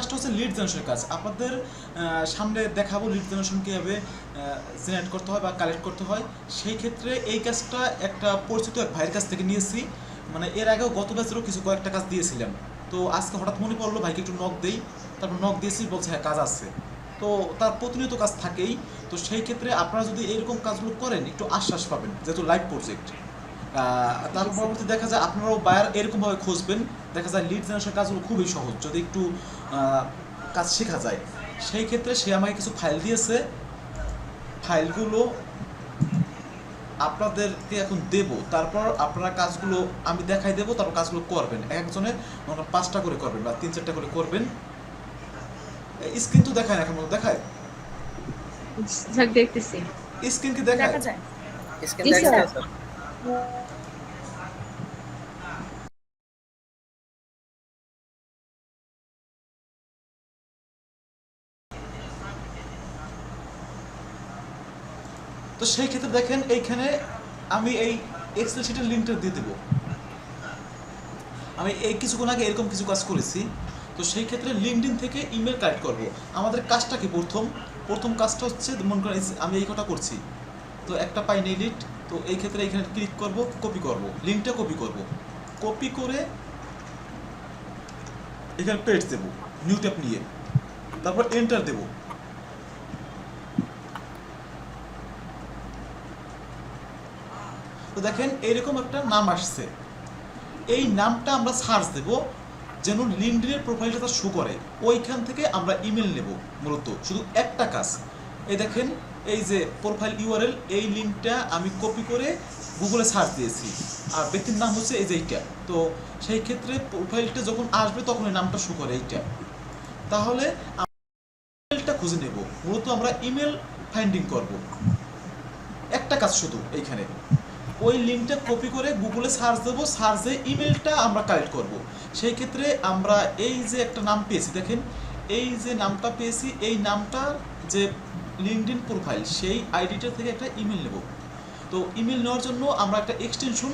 কাজটা হচ্ছে লিড জেনারেশনের কাজ। আপনাদের সামনে দেখাবো লিড জেনারেশন কীভাবে জেনারেট করতে হয় বা কালেক্ট করতে হয়। সেই ক্ষেত্রে এই কাজটা একটা পরিচিত এক ভাইয়ের কাছ থেকে নিয়েছি, মানে এর আগেও গত ব্যাচেরও কয়েকটা কাজ দিয়েছিলাম। তো আজকে হঠাৎ মনে পড়লো ভাইকে একটু নক দেই, তারপর নক দিয়েছি, বলছে হ্যাঁ কাজ আছে। তো তার প্রতিনিয়ত কাজ থাকেই। তো সেই ক্ষেত্রে আপনারা যদি এরকম কাজগুলো করেন একটু আশ্বাস পাবেন, যেহেতু লাইভ প্রজেক্ট। তার পরবর্তী দেখা যায় আপনারাও বায়ার এরকমভাবে খুঁজবেন। দেখা যায় লিড জেনারেশন কাজগুলো খুবই সহজ যদি একটু কাজ শেখা যায়। সেই ক্ষেত্রে সে আমাকে কিছু ফাইল দিয়েছে, ফাইলগুলো আপনাদেরকে এখন দেব। তারপর আপনারা কাজগুলো আমি দেখাই দেবো, তারপর কাজগুলো করবেন। একজনের 5টা করে করবেন বা 3-4টা করে করবেন। স্ক্রিন তো দেখায় না, এখন দেখায় দেখতেছি। স্ক্রিন কি দেখায়? দেখা যায় স্ক্রিন দেখা যায় স্যার। তো সেই ক্ষেত্রে দেখেন এইখানে আমি এই এক্সেল শিটের লিঙ্কটা দিয়ে দেবো। আমি এই কিছুক্ষণ আগে এরকম কিছু কাজ করেছি। তো সেই ক্ষেত্রে লিঙ্কডইন থেকে ইমেল কালেক্ট করব। আমাদের কাজটা কি প্রথম কাজটা হচ্ছে, মনে করেন আমি এই কটা করছি, তো একটা পাই নেই লিড। তো এই ক্ষেত্রে এখানে ক্লিক করব, কপি করব, লিঙ্কটা কপি করব, কপি করে এখানে পেস্ট দেবো নিউ ট্যাব নিয়ে, তারপর এন্টার দেব। তো দেখেন এরকম একটা নাম আসছে। এই নামটা আমরা সার্চ দেব যেন লিঙ্কডইনের প্রোফাইলটা তার শো করে। ওইখান থেকে আমরা ইমেল নেব। মূলত শুধু একটা কাজ, এই দেখেন এই যে প্রোফাইল ইউআরএল, এই লিঙ্কটা আমি কপি করে গুগলে সার্চ দিয়েছি, আর ব্যক্তির নাম হচ্ছে এই যে এইটা। তো সেই ক্ষেত্রে প্রোফাইলটা যখন আসবে তখন এই নামটা শো করে এইটা। তাহলে ইমেলটা খুঁজে নেব। মূলত আমরা ইমেল ফাইন্ডিং করব। একটা কাজ শুধু এইখানে, ওই লিঙ্কটা কপি করে গুগলে সার্চ দেবো, সার্চে ইমেলটা আমরা কালেক্ট করব। সেই ক্ষেত্রে আমরা এই যে একটা নাম পেয়েছি, দেখেন এই যে নামটা পেয়েছি, এই নামটার যে লিঙ্কডইন প্রোফাইল সেই আইডিটা থেকে একটা ইমেল নেব। তো ইমেল নেওয়ার জন্য আমরা একটা এক্সটেনশন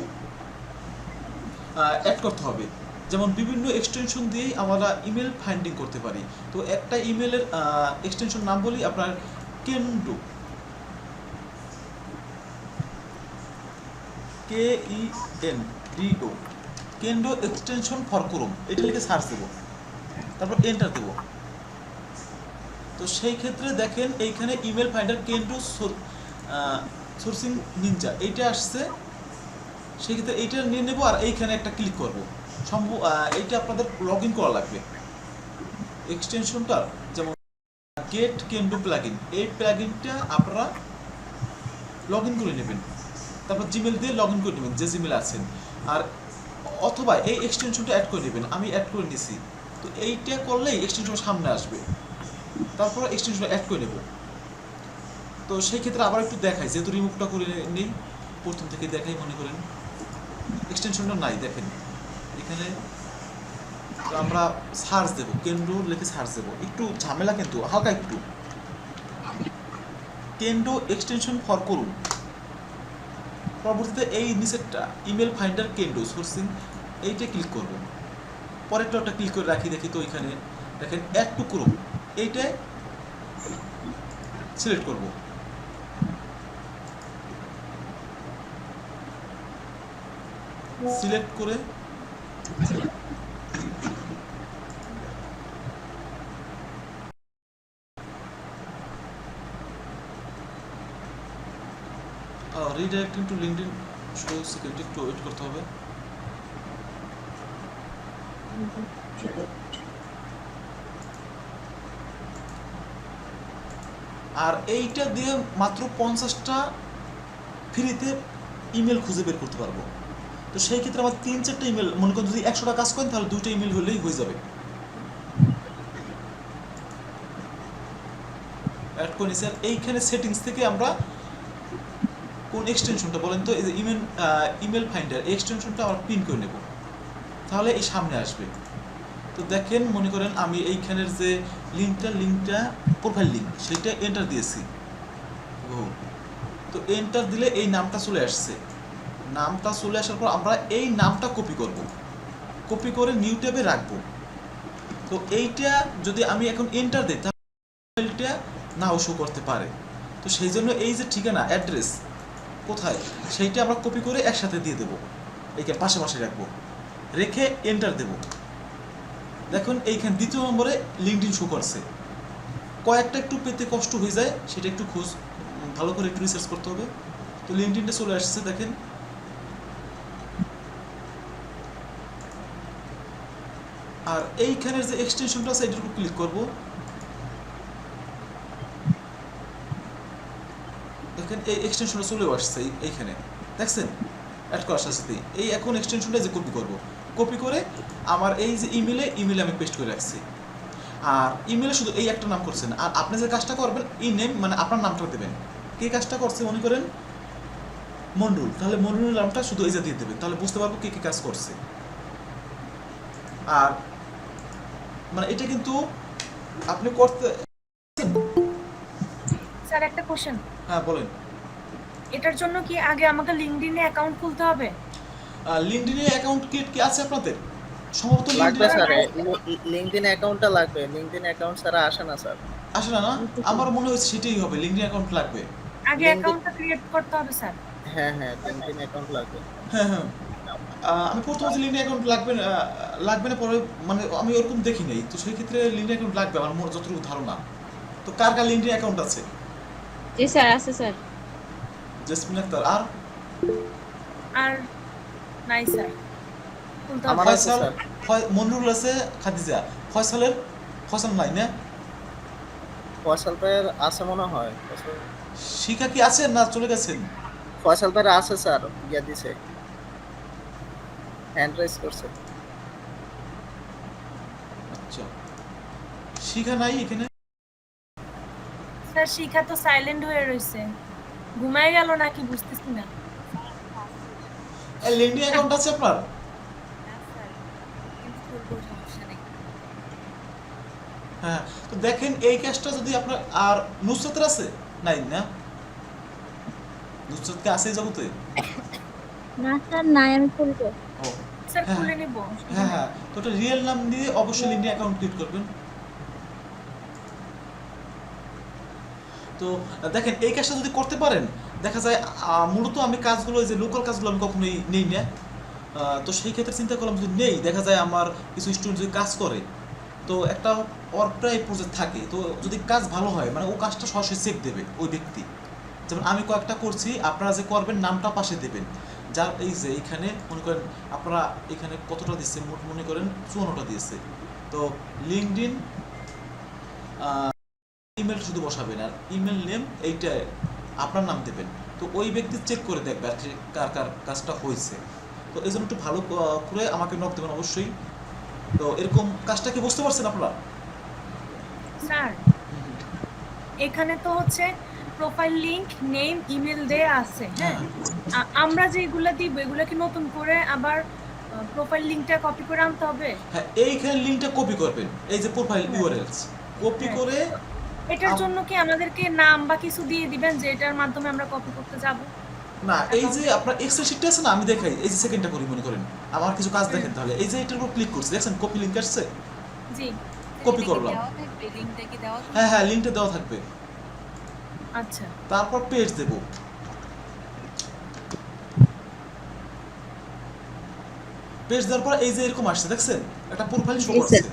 অ্যাড করতে হবে। যেমন বিভিন্ন এক্সটেনশন দিয়েই আমরা ইমেল ফাইন্ডিং করতে পারি। তো একটা ইমেলের এক্সটেনশন নাম বলি আপনার কেন্ডো, KENDO, কেন্ডো এক্সটেনশন ফর ক্রোম, এটা লিখে সার্চ দেবো, তারপর এন্টার দেবো। তো সেই ক্ষেত্রে দেখেন এইখানে ইমেল ফাইন্ডার কেন্ডো সোর্সিং নিনজা এইটা আসছে। সেই ক্ষেত্রে এইটা নিয়ে নেবো আর এইখানে একটা ক্লিক করবো। এইটা আপনাদের লগ ইন করা লাগবে এক্সটেনশনটা। যেমন গেট কেন্ডো প্লাগইন, এই প্লাগইনটা আপনারা লগ ইন করে নেবেন, তারপর জিমেল দিয়ে লগ ইন করে নেবেন যে জিমেল আছেন, আর অথবা এই এক্সটেনশনটা অ্যাড করে নেবেন। আমি অ্যাড করে নিয়েছি, তো এইটা করলেই এক্সটেনশন সামনে আসবে। তারপর এক্সটেনশনটা অ্যাড করে নেব। তো সেই ক্ষেত্রে আবার একটু দেখাই, যেহেতু রিমুভটা করে নেই, প্রথম থেকে দেখাই। মনে করেন এক্সটেনশনটা নাই, দেখেন এখানে। তো আমরা সার্চ দেবো, কেন্ডো লিখে সার্চ দেবো। একটু ঝামেলা কিন্তু হালকা একটু, কেন্ডো এক্সটেনশন ফর করুন। পরবর্তীতে এই নিচেরটা ইমেল ফাইন্ডার কেন্ডো সোর্সিং, এইটা ক্লিক করব। পরেরটা ওটা ক্লিক করে রাখি, দেখি তো এখানে দেখেন অ্যাড টু ক্রোম, এইটাই সিলেক্ট করব। সিলেক্ট করে রিডাইরেক্টিং টু লিঙ্কডইন, সেকেন্ড একটু ওয়েট করতে হবে। আর এইটা দিয়ে মাত্র 50টা ফ্রিতে ইমেল খুঁজে বের করতে পারবো। তো সেই ক্ষেত্রে আমার 3-4টা ইমেল, মনে করেন যদি 100টা কাজ করেন তাহলে 2টা ইমেল হলেই হয়ে যাবে। অ্যাড করে নিচ্ছি। আর এইখানে সেটিংস থেকে আমরা কোন এক্সটেনশনটা বলেন তো, এই যে ইমেল ফাইন্ডার, এই এক্সটেনশনটা আমরা পিন করে নেব, তাহলে এই সামনে আসবে। তো দেখেন মনে করেন আমি এইখানের যে লিঙ্কটা প্রোফাইল লিঙ্ক, সেইটা এন্টার দিয়েছি। তো এন্টার দিলে এই নামটা চলে আসছে। নামটা চলে আসার পর আমরা এই নামটা কপি করব, কপি করে নিউ ট্যাবে রাখবো। তো এইটা যদি আমি এখন এন্টার দিই তাহলে ইমেলটা নাও শো করতে পারে। তো সেই জন্য এই যে ঠিকানা অ্যাড্রেস কোথায় সেইটা আমরা কপি করে একসাথে দিয়ে দেবো, এইখানে পাশাপাশি রাখবো, রেখে এন্টার দেব। দেখুন এইখানে দ্বিতীয় নম্বরে লিঙ্কডইন শো করছে। কয়েকটা একটু পেতে কষ্ট হয়ে যায়, সেটা একটু ভালো করে একটু রিসার্চ করতে হবে। তো লিঙ্কডইনটা চলে আসছে দেখেন। আর এইখানের যে এক্সটেনশনটা আছে এটার উপর ক্লিক করব। দেখেন এই এক্সটেনশনটা চলে আসছে এইখানে, দেখছেন অ্যাড করার সাথে এই এখন এক্সটেনশনটা যে কপি করব, কপি করে আমার এই যে ইমেলে আমি পেস্ট করে রাখছি। আর ইমেলে শুধু এই একটা নাম করছেন, আর আপনি যে কাজটা করবেন ই নেম মানে আপনার নামটা দেবেন। কে কাজটা করছে মনে করেন মন্ডুল, তাহলে মন্ডুলের নামটা শুধু এই যে দিয়ে দেবেন, তাহলে বুঝতে পারবো কে কে কাজ করছে। আর মানে এটা কিন্তু আপনি করতে। স্যার একটা কোশ্চেন, হ্যাঁ বলেন। এটার জন্য কি আগে আমাকে লিঙ্কডইনে অ্যাকাউন্ট খুলতে হবে? লিঙ্কডইনে অ্যাকাউন্ট ক্রিয়েট কি আছে আপনাদের? সম্ভবত লাগবে লিঙ্কডইনে স্যার, লিঙ্কডইন অ্যাকাউন্টটা লাগবে। লিঙ্কডইন অ্যাকাউন্ট ছাড়া আসে না স্যার। আসে না? আমার মনে হচ্ছে সেটাই হবে, লিঙ্কডইন অ্যাকাউন্ট লাগবে। আগে অ্যাকাউন্টটা ক্রিয়েট করতে হবে স্যার। হ্যাঁ হ্যাঁ, লিঙ্কডইন অ্যাকাউন্ট লাগবে। হ্যাঁ হ্যাঁ, আমি প্রথমে যে লিঙ্কডইন অ্যাকাউন্ট লাগবে না পরে মানে আমি ওরকম দেখি নাই, তো সেই ক্ষেত্রে লিঙ্কডইন অ্যাকাউন্ট লাগবে আমার যতটুকু ধারণা। তো কার কার লিঙ্কডইন অ্যাকাউন্ট আছে? জি স্যার আছে স্যার। জেসমিন আক্তার আর আর নাই স্যার, খুলতে আমার হবে। আছে ফয়সাল, স্যার। মনিরুল আছে, খাদিজা। ফয়সাল নাই না? ফয়সাল ভাইয়ের আছে মনে হয়। শিখা কি আছেন না চলে গেছেন? ফয়সাল ভাইয়ের আছে স্যার, ইয়া দিছে, হ্যান্ড রাইজ করছে। আচ্ছা, শিখা নাই এখানে? স্যার শিখা তো সাইলেন্ট হয়ে রইছে, ঘুমায় গেল নাকি বুঝতেছি না। লিঙ্কডইন অ্যাকাউন্ট আছে আপনার? হ্যাঁ, তো দেখেন এই কাজটা যদি আপনার আর নুসরাতের আছে নাই না? নুসরাত কি আছে এই জগতে? না স্যার নাই, আমি খুলবো। ও স্যার হ্যাঁ, খুলে নিব। হ্যাঁ হ্যাঁ, তো এটা রিয়েল নাম দিয়ে অবশ্যই লিঙ্কডইন অ্যাকাউন্ট ক্রিয়েট করবেন। তো দেখেন এই কাজটা যদি করতে পারেন দেখা যায় মূলত আমি কাজগুলো যে লোকাল কাজগুলো আমি কখনোই নেই না। তো সেই ক্ষেত্রে চিন্তা করলাম যদি নেই, দেখা যায় আমার কিছু স্টুডেন্ট যদি কাজ করে তো একটা প্রায় প্রজেক্ট থাকে, তো যদি কাজ ভালো হয় মানে ও কাজটা সরাসরি চেক দেবে ওই ব্যক্তি। যেমন আমি কয়েকটা করছি, আপনারা যে করবেন নামটা পাশে দেবেন। যার এই যে এইখানে মনে করেন আপনারা এখানে কতটা দিচ্ছে, মোট মনে করেন 54টা দিয়েছে। তো লিঙ্কডইন ইমেল শুধু বসাবেন আর ইমেল নেম এইটা আপনার নাম দেবেন। তো ওই ব্যক্তি চেক করে দেখবে আর কার কার কাজটা হয়েছে। তো এই জন্য একটু ভালো করে আমাকে নক দেবেন অবশ্যই। তো এরকম কাজটা কি বুঝতে পারছেন আপনারা? স্যার এখানে তো হচ্ছে প্রোফাইল লিংক, নেম, ইমেল দেয়া আছে। হ্যাঁ, আমরা যেগুলো দিব এগুলো কি নতুন করে আবার প্রোফাইল লিংকটা কপি করে আনতে হবে? হ্যাঁ, এইখানে লিংকটা কপি করবেন, এই যে প্রোফাইল ইউআরএলস কপি করে। এটার জন্য কি আমাদেরকে নাম বা কিছু দিয়ে দিবেন যে এটার মাধ্যমে আমরা কপি করতে যাব? না, এই যে আপনার এক্সেল শিটটা আছে না, আমি দেখাই, এই যে সেকেন্ডটা করি মনে করেন আমার কিছু কাজ দেখেন, তাহলে এই যে এটার উপর ক্লিক করছি, দেখছেন কপি লিংক আসছে, জি কপি করলাম। হ্যাঁ হ্যাঁ, লিংকটা দেওয়া থাকবে। আচ্ছা, তারপর পেজ দেব। পেজ দেওয়ার পর এই যে এরকম আসছে, দেখছেন একটা প্রোফাইল শো করছে।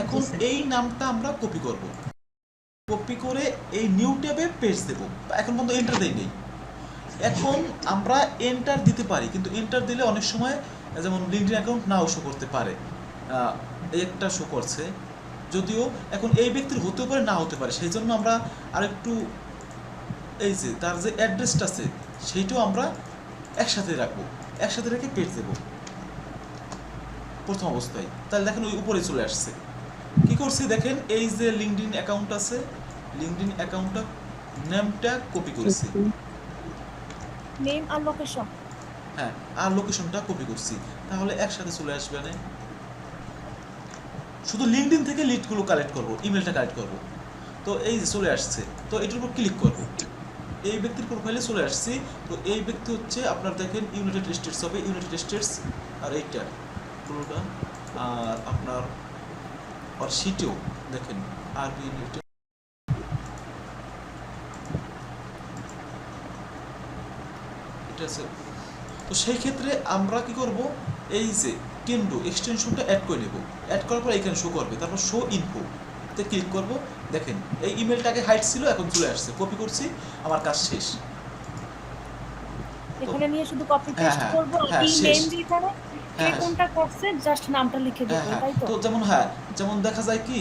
এখন এই নামটা আমরা কপি করব, কপি করে এই নিউ ট্যাবে পেজ দেব। এখন পর্যন্ত এন্টার দেই নেই। এখন আমরা এন্টার দিতে পারি, কিন্তু এন্টার দিলে অনেক সময় যেমন লিঙ্কডইন অ্যাকাউন্ট নাও শো করতে পারে। এই একটা শো করছে, যদিও এখন এই ব্যক্তির হতেও পারে না হতে পারে, সেই জন্য আমরা আরেকটু এই যে তার যে অ্যাড্রেসটা আছে সেইটাও আমরা একসাথে রাখবো, একসাথে রেখে পেজ দেবো প্রথম অবস্থায়। তাহলে দেখেন ওই উপরে চলে আসছে। কি করছি দেখেন, এই যে লিঙ্কডইন অ্যাকাউন্ট আছে, লিঙ্কডইন অ্যাকাউন্টটা নেমটা কপি করেছি, নেম আর লোকেশন। হ্যাঁ, আর লোকেশনটা কপি করছি, তাহলে একসাথে চলে আসবে না। শুধু লিঙ্কডইন থেকে লিডগুলো কালেক্ট করব, ইমেলটা কালেক্ট করব। তো এই যে চলে আসছে, তো এটার উপর ক্লিক করব, এই ব্যক্তির প্রোফাইলে চলে আসছি। তো এই ব্যক্তি হচ্ছে আপনার দেখেন ইউনাইটেড স্টেটস হবে, ইউনাইটেড স্টেটস। আর এইটা পুরোটা আর আপনার আর শিটেও দেখেন আরবি এটা আছে। তো সেই ক্ষেত্রে আমরা কি করব, এই যে কেন্ডো এক্সটেনশনটা অ্যাড করে নেব, অ্যাড করার পর এখানে শো করবে, তারপর শো ইনফো তে ক্লিক করব। দেখেন এই ইমেলটাকে হাইড ছিল, এখন চলে আসছে, কপি করছি, আমার কাজ শেষ। এখানে নিয়ে শুধু কপি হ্যাঁ, পেস্ট হ্যাঁ, করব আর হ্যাঁ, এই শেষ। নেম যেখানে কে হ্যাঁ, কোনটা করছে জাস্ট নামটা লিখে দেব, হ্যাঁ, হ্যাঁ। তাই তো? তো যেমন হ্যাঁ, যেমন দেখা যায় কি